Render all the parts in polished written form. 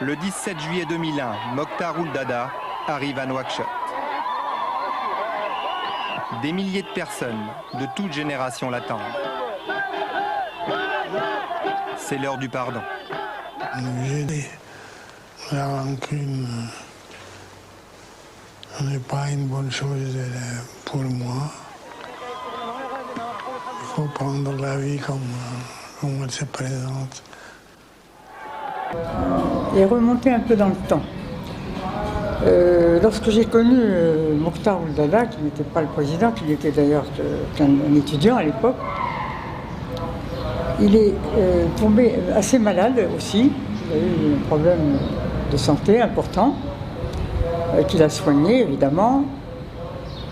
Le 17 juillet 2001, Mokhtar Ould Daddah arrive à Nouakchott. Des milliers de personnes de toute génération l'attendent. C'est l'heure du pardon. J'ai dit, la rancune n'est pas une bonne chose pour moi. Il faut prendre la vie comme elle se présente. Et remonter un peu dans le temps. Lorsque j'ai connu Mokhtar Ould Daddah, qui n'était pas le président, qui n'était d'ailleurs qu'un étudiant à l'époque, il est tombé assez malade aussi. Il a eu un problème de santé important, qu'il a soigné évidemment.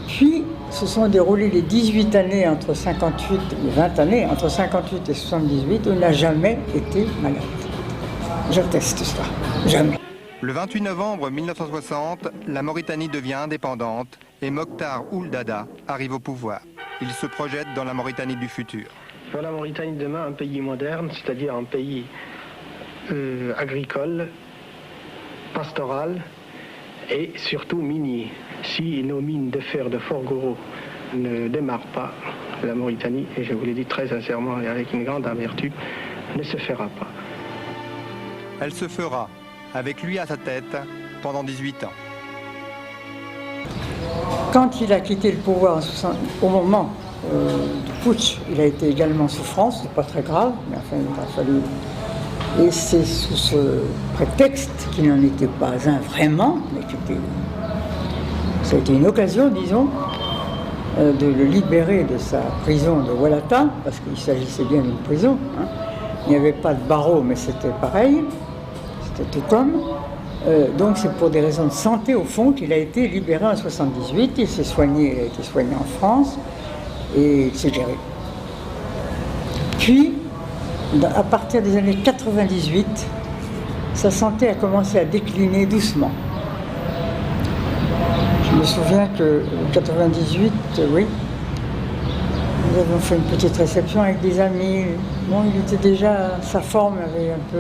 Puis se sont déroulées les 18 années entre 58, les 20 années, entre 58 et 78, où il n'a jamais été malade. J'atteste cela, jamais. Le 28 novembre 1960, la Mauritanie devient indépendante et Mokhtar Ould Daddah arrive au pouvoir. Il se projette dans la Mauritanie du futur. Pour la Mauritanie demain, un pays moderne, c'est-à-dire un pays agricole, pastoral et surtout minier. Si nos mines de fer de Fort-Goro ne démarrent pas, la Mauritanie, et je vous l'ai dit très sincèrement et avec une grande amertume, ne se fera pas. Elle se fera, avec lui à sa tête, pendant 18 ans. Quand il a quitté le pouvoir au moment du putsch, il a été également en souffrance, c'est pas très grave, mais enfin il a fallu. Et c'est sous ce prétexte qu'il n'en était pas un vraiment, mais ça a été une occasion, disons, de le libérer de sa prison de Walata, parce qu'il s'agissait bien d'une prison. Hein. Il n'y avait pas de barreau, mais c'était pareil, c'était tout comme. Donc c'est pour des raisons de santé, au fond, qu'il a été libéré en 78. Il s'est soigné, il a été soigné en France, et il s'est géré. Puis, à partir des années 98, sa santé a commencé à décliner doucement. Je me souviens que en 98, oui, nous avons fait une petite réception avec des amis. Bon, il était déjà, sa forme avait un peu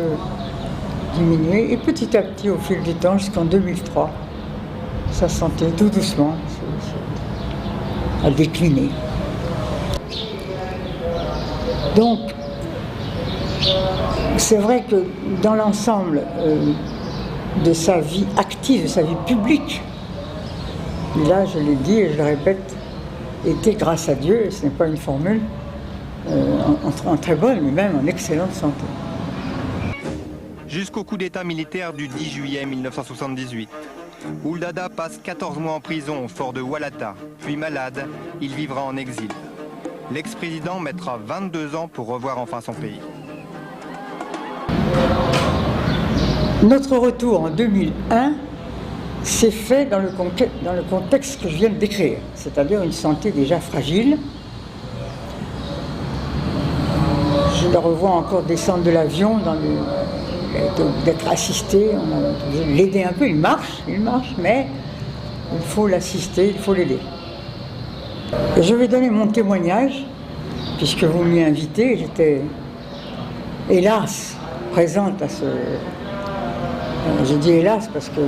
diminué. Et petit à petit, au fil du temps, jusqu'en 2003, sa santé, tout doucement, a décliné. Donc, c'est vrai que dans l'ensemble de sa vie active, de sa vie publique, là, je l'ai dit et je le répète, était grâce à Dieu, et ce n'est pas une formule, en très bonne, mais même en excellente santé. Jusqu'au coup d'État militaire du 10 juillet 1978. Ould Daddah passe 14 mois en prison au fort de Walata, puis malade, il vivra en exil. L'ex-président mettra 22 ans pour revoir enfin son pays. Notre retour en 2001 s'est fait dans le contexte que je viens de décrire, c'est-à-dire une santé déjà fragile. Je le revois encore descendre de l'avion, d'être assisté, on a obligé de l'aider un peu, il marche, mais il faut l'assister, il faut l'aider. Je vais donner mon témoignage, puisque vous m'y invitez, j'étais hélas présente à ce... Je dis hélas parce que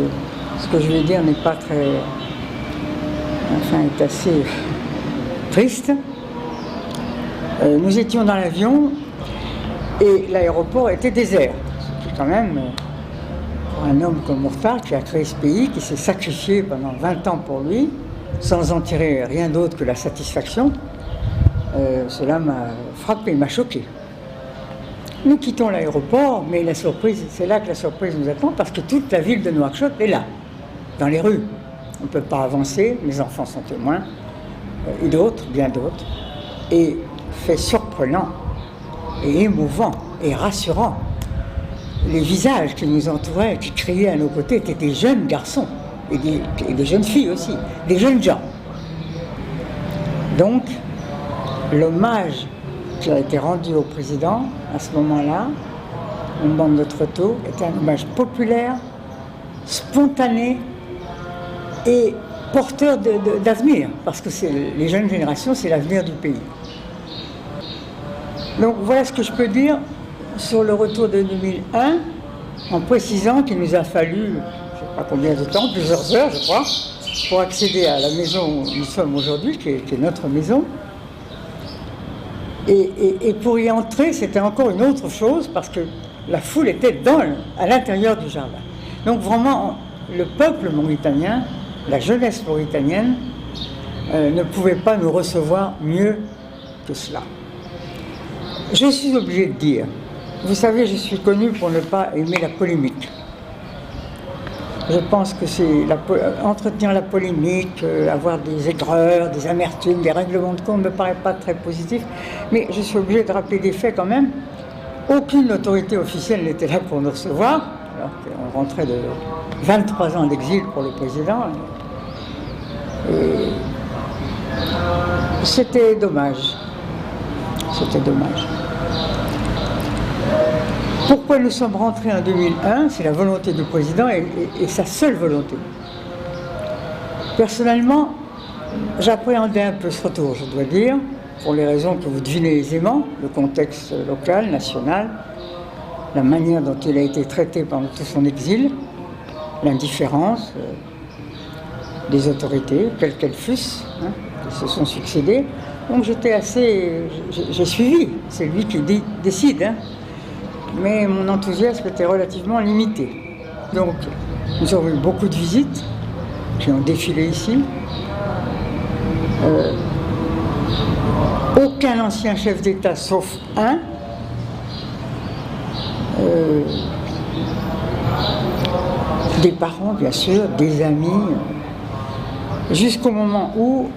ce que je vais dire n'est pas très... Enfin, est assez triste. Nous étions dans l'avion et l'aéroport était désert. Ce qui est quand même, pour un homme comme Mokhtar, qui a créé ce pays, qui s'est sacrifié pendant 20 ans pour lui, sans en tirer rien d'autre que la satisfaction, cela m'a frappé, m'a choqué. Nous quittons l'aéroport, mais la surprise, c'est là que la surprise nous attend, parce que toute la ville de Nouakchott est là, dans les rues. On ne peut pas avancer, mes enfants sont témoins, et d'autres, bien d'autres. Et fait surprenant, et émouvant, et rassurant, les visages qui nous entouraient, qui criaient à nos côtés, étaient des jeunes garçons, et des jeunes filles aussi, des jeunes gens. Donc, l'hommage qui a été rendu au président à ce moment-là, au moment de notre retour, était un hommage populaire, spontané et porteur d'avenir, parce que les jeunes générations, c'est l'avenir du pays. Donc voilà ce que je peux dire sur le retour de 2001. en précisant qu'il nous a fallu, je ne sais pas combien de temps, plusieurs heures, je crois, pour accéder à la maison où nous sommes aujourd'hui, qui est notre maison. Et pour y entrer, c'était encore une autre chose, parce que la foule était à l'intérieur du jardin. Donc vraiment, le peuple mauritanien, la jeunesse mauritanienne, ne pouvait pas nous recevoir mieux que cela. Je suis obligé de dire, vous savez, je suis connu pour ne pas aimer la polémique. Je pense que c'est entretenir la polémique, avoir des aigreurs, des amertumes, des règlements de compte ne me paraît pas très positif. Mais je suis obligé de rappeler des faits quand même. Aucune autorité officielle n'était là pour nous recevoir, alors qu'on rentrait de 23 ans d'exil pour le président. Et c'était dommage. C'était dommage. Pourquoi nous sommes rentrés en 2001? C'est la volonté du président et sa seule volonté. Personnellement, j'appréhendais un peu ce retour, je dois dire, pour les raisons que vous devinez aisément, le contexte local, national, la manière dont il a été traité pendant tout son exil, l'indifférence des autorités, quelles qu'elles fussent, qui se sont succédées. Donc j'ai suivi, c'est lui qui décide, mais mon enthousiasme était relativement limité. Donc, nous avons eu beaucoup de visites qui ont défilé ici. Aucun ancien chef d'État, sauf un, des parents, bien sûr, des amis, jusqu'au moment où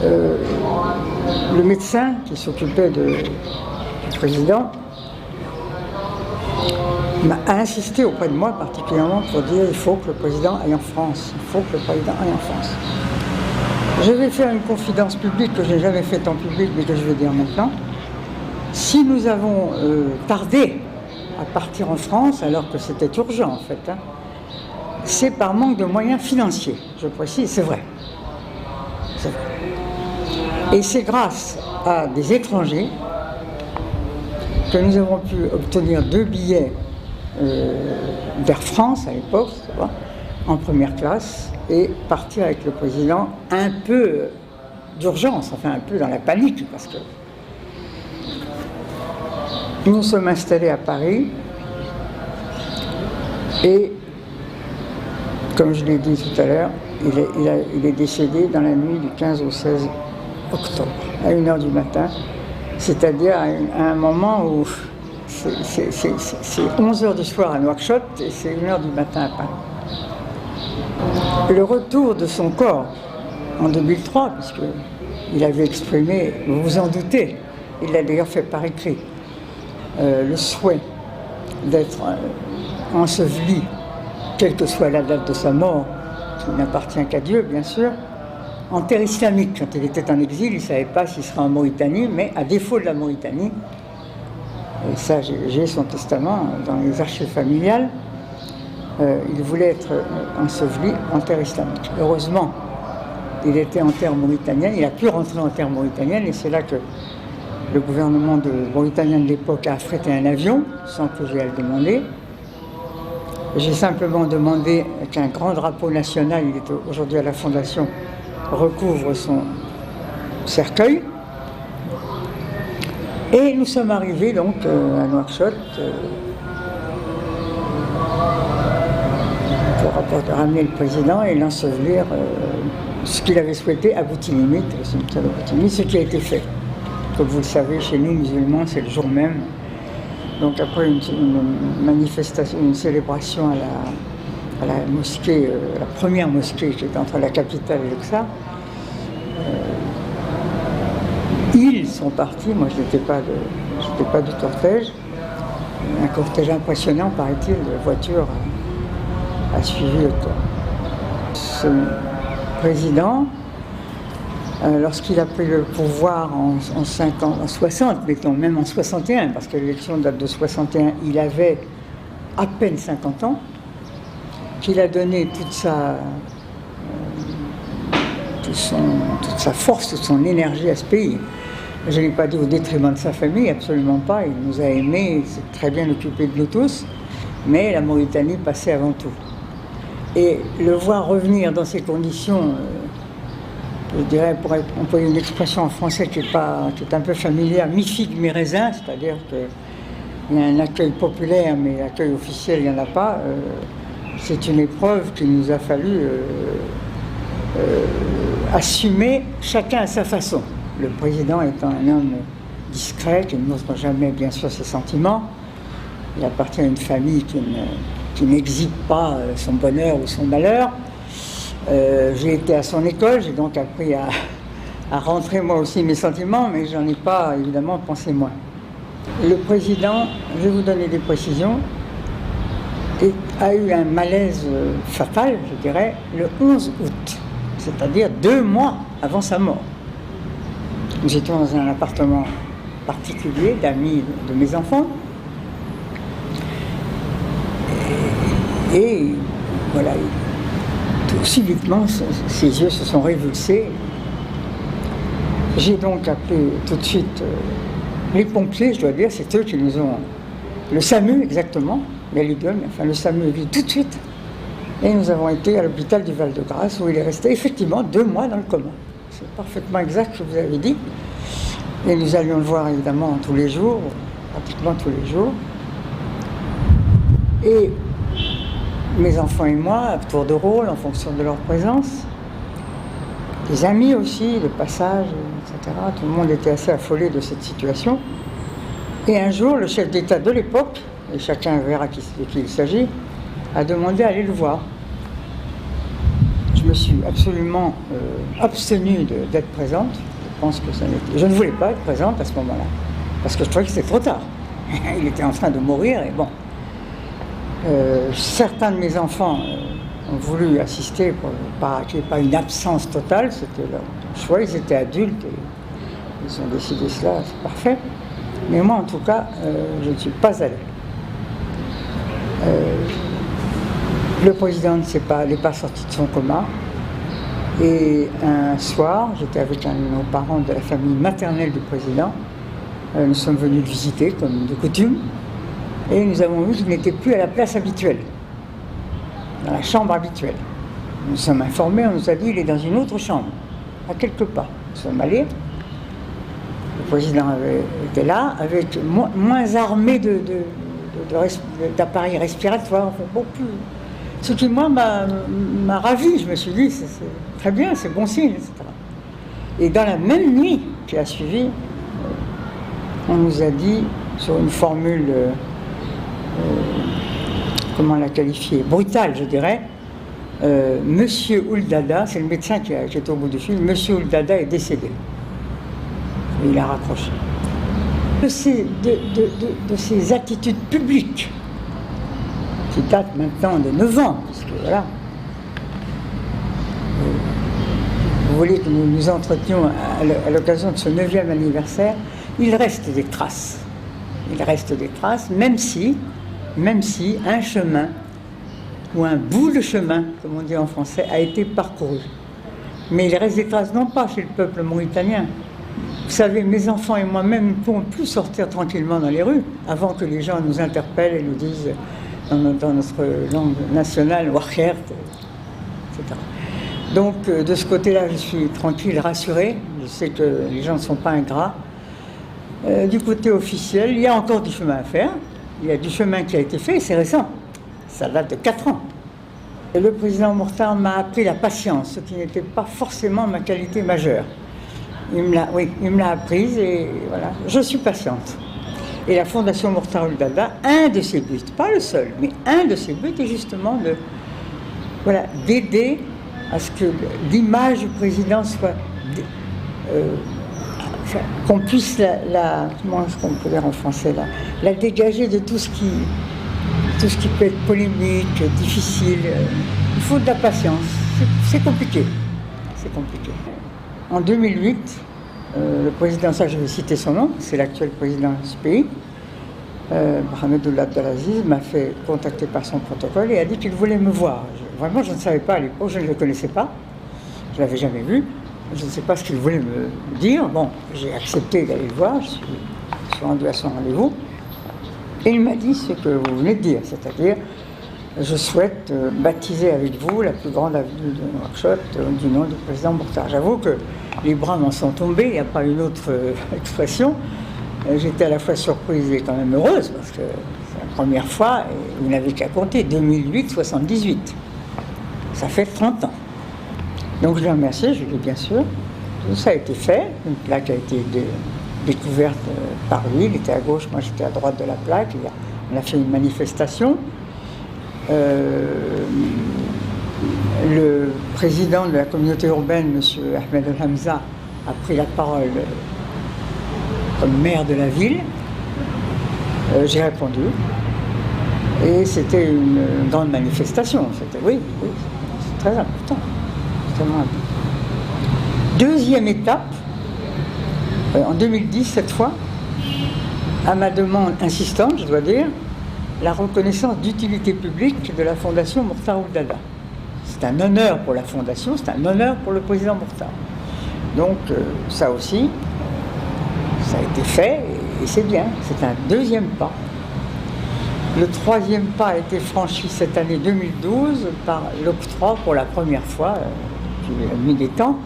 le médecin qui s'occupait du président a insisté auprès de moi particulièrement pour dire il faut que le président aille en France, il faut que le président aille en France. Je vais faire une confidence publique que je n'ai jamais faite en public mais que je vais dire maintenant. Si nous avons tardé à partir en France, alors que c'était urgent en fait, c'est par manque de moyens financiers, je précise, c'est vrai. C'est vrai. Et c'est grâce à des étrangers que nous avons pu obtenir 2 billets d'Air France à l'époque, en première classe, et partir avec le président un peu d'urgence, enfin un peu dans la panique, parce que nous sommes installés à Paris et, comme je l'ai dit tout à l'heure, il est décédé dans la nuit du 15 au 16 octobre, à 1h du matin, c'est-à-dire à un moment où c'est 11h du soir à Nouakchott et c'est 1h du matin à Paris. Le retour de son corps en 2003, puisqu'il avait exprimé, vous vous en doutez, il l'a d'ailleurs fait par écrit, le souhait d'être enseveli, quelle que soit la date de sa mort, qui n'appartient qu'à Dieu, bien sûr, en terre islamique. Quand il était en exil, il ne savait pas s'il serait en Mauritanie, mais à défaut de la Mauritanie, et ça j'ai son testament dans les archives familiales, il voulait être enseveli en terre islamique. Heureusement, il était en terre mauritanienne, il a pu rentrer en terre mauritanienne, et c'est là que le gouvernement mauritanien de l'époque a affrété un avion, sans que j'aie à le demander. J'ai simplement demandé qu'un grand drapeau national, il est aujourd'hui à la Fondation, recouvre son cercueil. Et nous sommes arrivés donc à Nouakchott pour ramener le président et l'ensevelir, ce qu'il avait souhaité à Boutinimit, le cimetière de Boutinimit, ce qui a été fait. Comme vous le savez, chez nous musulmans, c'est le jour même. Donc après une manifestation, une célébration à la mosquée, la première mosquée qui est entre la capitale et Luxor, ils sont partis, moi je n'étais pas du cortège, un cortège impressionnant paraît-il, la voiture a suivi le corps. Ce président, lorsqu'il a pris le pouvoir en 60, mettons, même en 61, parce que l'élection date de 61, il avait à peine 50 ans, qu'il a donné toute sa force, toute son énergie à ce pays. Je ne l'ai pas dit au détriment de sa famille, absolument pas. Il nous a aimés, il s'est très bien occupé de nous tous. mais la Mauritanie passait avant tout. Et le voir revenir dans ces conditions, je dirais, pour employer une expression en français qui est un peu familière, mi-figue, mi-raisin, c'est-à-dire qu'il y a un accueil populaire, mais l'accueil officiel, il n'y en a pas. C'est une épreuve qu'il nous a fallu assumer chacun à sa façon. Le président étant un homme discret, qui ne montre jamais bien sûr ses sentiments, il appartient à une famille qui n'exhibe pas son bonheur ou son malheur. J'ai été à son école, j'ai donc appris à rentrer moi aussi mes sentiments, mais j'en ai pas évidemment pensé moins. Le président, je vais vous donner des précisions, a eu un malaise fatal, je dirais, le 11 août, c'est-à-dire 2 mois avant sa mort. Nous étions dans un appartement particulier d'amis de mes enfants. Et voilà, tout subitement, ses yeux se sont révulsés. J'ai donc appelé tout de suite les pompiers, je dois dire, c'est eux qui nous ont... Le SAMU, exactement, mais le SAMU est venu tout de suite. Et nous avons été à l'hôpital du Val-de-Grâce, où il est resté effectivement 2 mois dans le coma. C'est parfaitement exact ce que vous avez dit. Et nous allions le voir évidemment tous les jours, pratiquement tous les jours. Et mes enfants et moi, à tour de rôle, en fonction de leur présence, des amis aussi, de passage, etc. Tout le monde était assez affolé de cette situation. Et un jour, le chef d'État de l'époque, et chacun verra de qui il s'agit, a demandé à aller le voir. Je me suis absolument abstenue d'être présente. Je pense que je ne voulais pas être présente à ce moment-là, parce que je trouvais que c'était trop tard. Il était en train de mourir, et bon. Certains de mes enfants ont voulu assister pour qu'il n'y ait pas une absence totale, c'était leur choix, ils étaient adultes et ils ont décidé cela, c'est parfait. Mais moi en tout cas, je ne suis pas allée. Le président n'est pas sorti de son coma. Et un soir, j'étais avec un de nos parents de la famille maternelle du président. Nous sommes venus le visiter comme de coutume. Et nous avons vu qu'il n'était plus à la place habituelle, dans la chambre habituelle. Nous sommes informés, on nous a dit qu'il est dans une autre chambre, à quelques pas. Nous sommes allés. Le président était là, avec moins armé d'appareils respiratoires, beaucoup plus. Ce qui, moi, m'a ravi. Je me suis dit, c'est très bien, c'est bon signe, etc. Et dans la même nuit qui a suivi, on nous a dit, sur une formule, comment la qualifier, brutale, je dirais, Monsieur Ouldada, c'est le médecin qui est au bout du fil, Monsieur Ouldada est décédé. Et il a raccroché. De ces attitudes publiques, qui datent maintenant de 9 ans, parce que voilà, vous voulez que nous nous entretenions à l'occasion de ce 9e anniversaire, il reste des traces. Il reste des traces, même si un chemin, ou un bout de chemin, comme on dit en français, a été parcouru. Mais il reste des traces, non pas chez le peuple mauritanien. Vous savez, mes enfants et moi-même ne pouvons plus sortir tranquillement dans les rues, avant que les gens nous interpellent et nous disent, dans notre langue nationale, Wakhert, etc. Donc, de ce côté-là, je suis tranquille, rassuré. Je sais que les gens ne sont pas ingrats. Du côté officiel, il y a encore du chemin à faire. Il y a du chemin qui a été fait, c'est récent. Ça date de 4 ans. Et le président Mourtar m'a appris la patience, ce qui n'était pas forcément ma qualité majeure. Il me l'a apprise et voilà, je suis patiente. Et la Fondation Mourtar Ouldada, un de ses buts, pas le seul, mais un de ses buts est justement d'aider à ce que l'image du président soit... qu'on puisse comment est-ce qu'on peut dire en français, la dégager de tout ce qui peut être polémique, difficile. Il faut de la patience. C'est compliqué. C'est compliqué. En 2008, le président, ça je vais citer son nom, c'est l'actuel président de ce pays, Mohamed Ould Abdelaziz, m'a fait contacter par son protocole et a dit qu'il voulait me voir. Vraiment, je ne savais pas à l'époque, je ne le connaissais pas, je ne l'avais jamais vu. Je ne sais pas ce qu'il voulait me dire. Bon, j'ai accepté d'aller le voir, je suis rendu à son rendez-vous. Et il m'a dit ce que vous venez de dire, c'est-à-dire, je souhaite baptiser avec vous la plus grande avenue de Nouakchott du nom du président Mourtar. J'avoue que les bras m'en sont tombés, il n'y a pas une autre expression. J'étais à la fois surprise et quand même heureuse, parce que c'est la première fois, et vous n'avez qu'à compter, 2008-78. Ça fait 30 ans. Donc je l'ai remercié, je lui ai dit bien sûr. Tout ça a été fait, une plaque a été découverte par lui, il était à gauche, moi j'étais à droite de la plaque, on a fait une manifestation. Le président de la communauté urbaine, M. Ahmed El Hamza, a pris la parole comme maire de la ville. J'ai répondu. Et c'était une grande manifestation. Oui, c'est très important. C'est tellement important. Deuxième étape, en 2010 cette fois, à ma demande insistante, je dois dire, la reconnaissance d'utilité publique de la Fondation Mourtar Ould Daddah. C'est un honneur pour la Fondation, c'est un honneur pour le président Mourtar. Donc ça aussi, ça a été fait et c'est bien, c'est un deuxième pas. Le troisième pas a été franchi cette année 2012 par l'octroi pour la première fois, depuis la nuit des temps,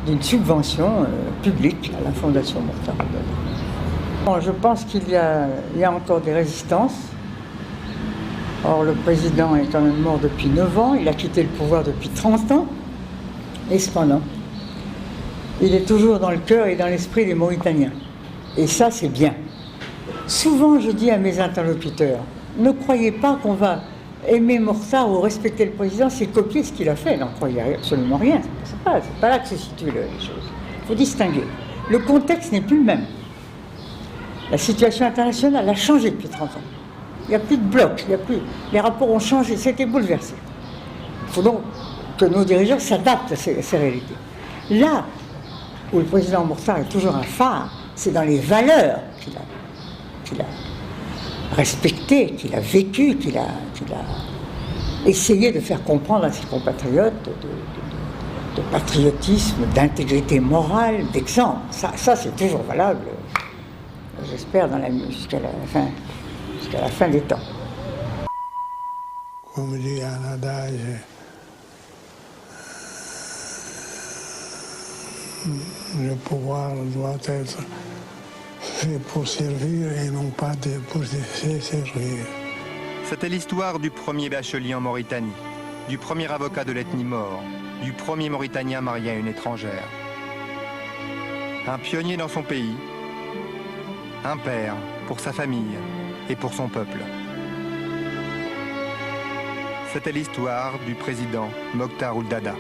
d'une subvention publique à la Fondation Mourtar Ould Daddah. Bon, je pense qu'il y a encore des résistances. Or, le président est quand même mort depuis 9 ans, il a quitté le pouvoir depuis 30 ans, et cependant, il est toujours dans le cœur et dans l'esprit des Mauritaniens. Et ça, c'est bien. Souvent, je dis à mes interlocuteurs, ne croyez pas qu'on va aimer Mourtar ou respecter le président, c'est copier ce qu'il a fait. N'en croyez absolument rien. C'est pas là que se situent les choses. Il faut distinguer. Le contexte n'est plus le même. La situation internationale a changé depuis 30 ans. Il n'y a plus de blocs, les rapports ont changé, c'était bouleversé. Il faut donc que nos dirigeants s'adaptent à ces réalités. Là où le président Mourtar est toujours un phare, c'est dans les valeurs qu'il a respectées, qu'il a vécues, qu'il a essayé de faire comprendre à ses compatriotes de patriotisme, d'intégrité morale, d'exemple. Ça c'est toujours valable, j'espère, jusqu'à la fin des temps. Comme dit un adage, le pouvoir doit être fait pour servir et non pas pour se servir. C'était l'histoire du premier bachelier en Mauritanie, du premier avocat de l'ethnie Maure, du premier Mauritanien marié à une étrangère. Un pionnier dans son pays, un père pour sa famille et pour son peuple. C'était l'histoire du président Mokhtar Ould Daddah.